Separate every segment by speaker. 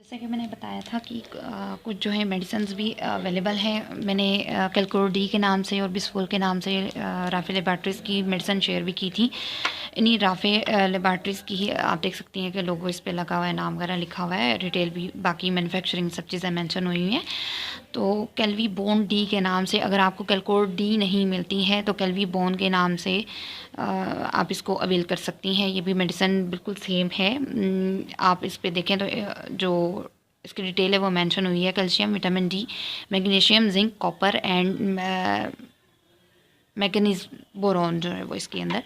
Speaker 1: जैसा कि मैंने बताया था कि कुछ जो है मेडिसिन्स भी अवेलेबल हैं। मैंने कैलक्लोर डी के नाम से और बिस्फोल के नाम से राफे लेबॉरेटरीज़ की मेडिसिन शेयर भी की थी। इन्हीं राफे लेबॉरेटरीज़ की ही आप देख सकती हैं कि लोगो इस पे लगा हुआ है, नाम वगैरह लिखा हुआ है, रिटेल भी, बाकी मैन्युफैक्चरिंग सब चीज़ें मेंशन हुई हुई हैं। तो कैल्वी बोन डी के नाम से, अगर आपको कैलक्लोर डी नहीं मिलती है तो कैल्वी बोन के नाम से आप इसको अवेल कर सकती हैं। ये भी मेडिसिन बिल्कुल सेम है। आप इस पे देखें तो जो इसकी डिटेल है वो मेंशन हुई है। Calcium, vitamin D, magnesium, zinc, copper and manganese boron जो है वो इसके अंदर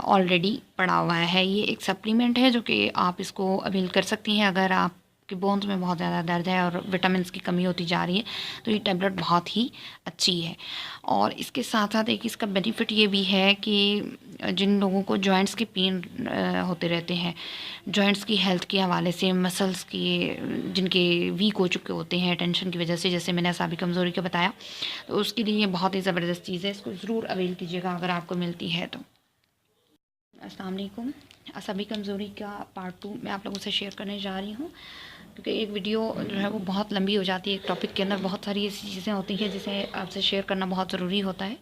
Speaker 1: ऑलरेडी पड़ा हुआ है। ये एक सप्लीमेंट है जो कि आप इसको अवेल कर सकती हैं अगर आपके बोन्स में बहुत ज़्यादा दर्द है और विटामिन्स की कमी होती जा रही है, तो ये टैबलेट बहुत ही अच्छी है। और इसके साथ साथ एक इसका बेनिफिट ये भी है कि जिन लोगों को जॉइंट्स की पेन होते रहते हैं, जॉइंट्स की हेल्थ के हवाले से, मसल्स की जिनके वीक हो चुके होते हैं टेंशन की वजह से, जैसे मैंने असाबी कमज़ोरी का बताया, तो उसके लिए ये बहुत ही ज़बरदस्त चीज़ है। इसको ज़रूर अवेल कीजिएगा अगर आपको मिलती है तो। अस्सलाम वालेकुम। असाबी कमज़ोरी का पार्ट 2 मैं आप लोगों से शेयर करने जा रही हूँ, क्योंकि एक वीडियो जो है वो बहुत लंबी हो जाती है। एक टॉपिक के अंदर बहुत सारी ऐसी चीज़ें होती हैं जिसे आपसे शेयर करना बहुत ज़रूरी होता है।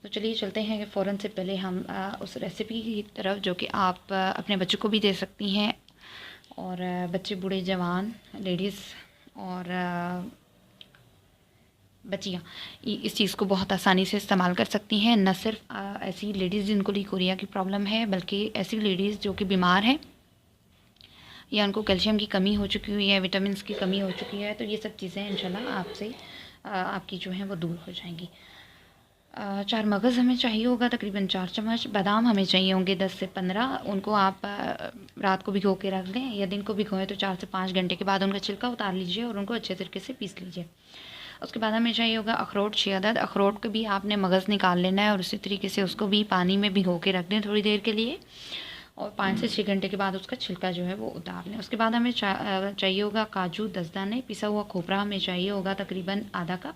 Speaker 1: तो चलिए चलते हैं कि फ़ौरन से पहले हम उस रेसिपी की तरफ, जो कि आप अपने बच्चों को भी दे सकती हैं, और बच्चे, बूढ़े, जवान, लेडीज़ और बच्चियाँ इस चीज़ को बहुत आसानी से इस्तेमाल कर सकती हैं। न सिर्फ ऐसी लेडीज़ जिनको लीकोरिया की प्रॉब्लम है, बल्कि ऐसी लेडीज़ जो कि बीमार हैं या उनको कैल्शियम की कमी हो चुकी हुई है, विटामिन्स की कमी हो चुकी है, तो ये सब चीज़ें इंशाल्लाह आपसे आपकी जो है वो दूर हो जाएंगी। 4 मगज़ हमें चाहिए होगा, तकरीबन 4 चम्मच। बादाम हमें चाहिए होंगे 10 से 15। उनको आप रात को भिगो के रख लें या दिन को भिगोएं तो 4 से 5 घंटे के बाद उनका छिलका उतार लीजिए और उनको अच्छे तरीके से पीस लीजिए। उसके बाद हमें चाहिए होगा अखरोट 6 अदद। अखरोट को भी आपने मगज़ निकाल लेना है और उसी तरीके से उसको भी पानी में भिगो के रख दें थोड़ी देर के लिए, और 5 से 6 घंटे के बाद उसका छिलका जो है वो उतार लें। उसके बाद हमें चाहिए होगा काजू 10 दाने। पिसा हुआ खोपरा हमें चाहिए होगा तकरीबन आधा कप।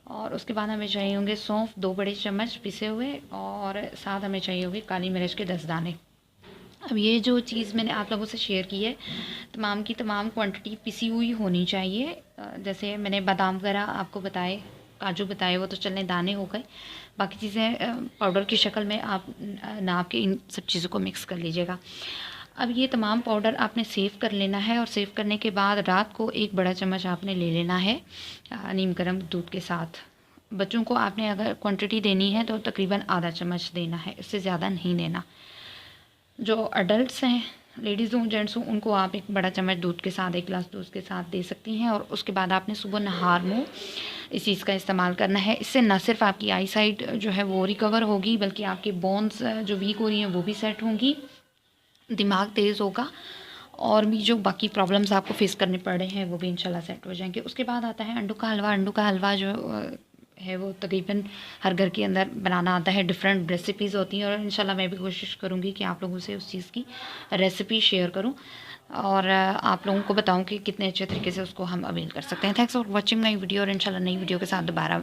Speaker 1: और उसके बाद हमें चाहिए होंगे सौंफ 2 बड़े चम्मच पिसे हुए, और साथ हमें चाहिए होगी काली मिर्च के 10 दाने। अब ये जो चीज़ मैंने आप लोगों से शेयर की है, तमाम की तमाम क्वांटिटी पिसी हुई होनी चाहिए। जैसे मैंने बादाम वगैरह आपको बताए, काजू बताए, वो तो चलने दाने हो गए। बाकी चीज़ें पाउडर की शक्ल में आप नाप के इन सब चीज़ों को मिक्स कर लीजिएगा। अब ये तमाम पाउडर आपने सेव कर लेना है, और सेव करने के बाद रात को 1 बड़ा चम्मच आपने ले लेना है नीम गर्म दूध के साथ। बच्चों को आपने अगर क्वांटिटी देनी है तो तकरीबन आधा चम्मच देना है, इससे ज़्यादा नहीं देना। जो अडल्ट्स हैं, लेडीज़ हों जेंट्स हों, उनको आप 1 बड़ा चम्मच दूध के साथ, 1 गिलास दूध के साथ दे सकती हैं। और उसके बाद आपने सुबह नहार मुँह इस चीज़ का इस्तेमाल करना है। इससे न सिर्फ आपकी आई साइट जो है वो रिकवर होगी, बल्कि आपके बोन्स जो वीक हो रही हैं वो भी सेट होंगी, दिमाग तेज़ होगा, और भी जो बाकी प्रॉब्लम्स आपको फेस करने पड़ रहे हैं वो भी इंशाल्लाह सेट हो जाएंगे। उसके बाद आता है अंडों का हलवा। अंडों का हलवा जो है वो तकरीबन हर घर के अंदर बनाना आता है। डिफरेंट रेसिपीज़ होती हैं, और इंशाल्लाह मैं भी कोशिश करूँगी कि आप लोगों से उस चीज़ की रेसिपी शेयर करूँ और आप लोगों को बताऊँ कि कितने अच्छे तरीके से उसको हम अवेल कर सकते हैं। Thanks for watching my video, और इंशाल्लाह नई वीडियो के साथ दोबारा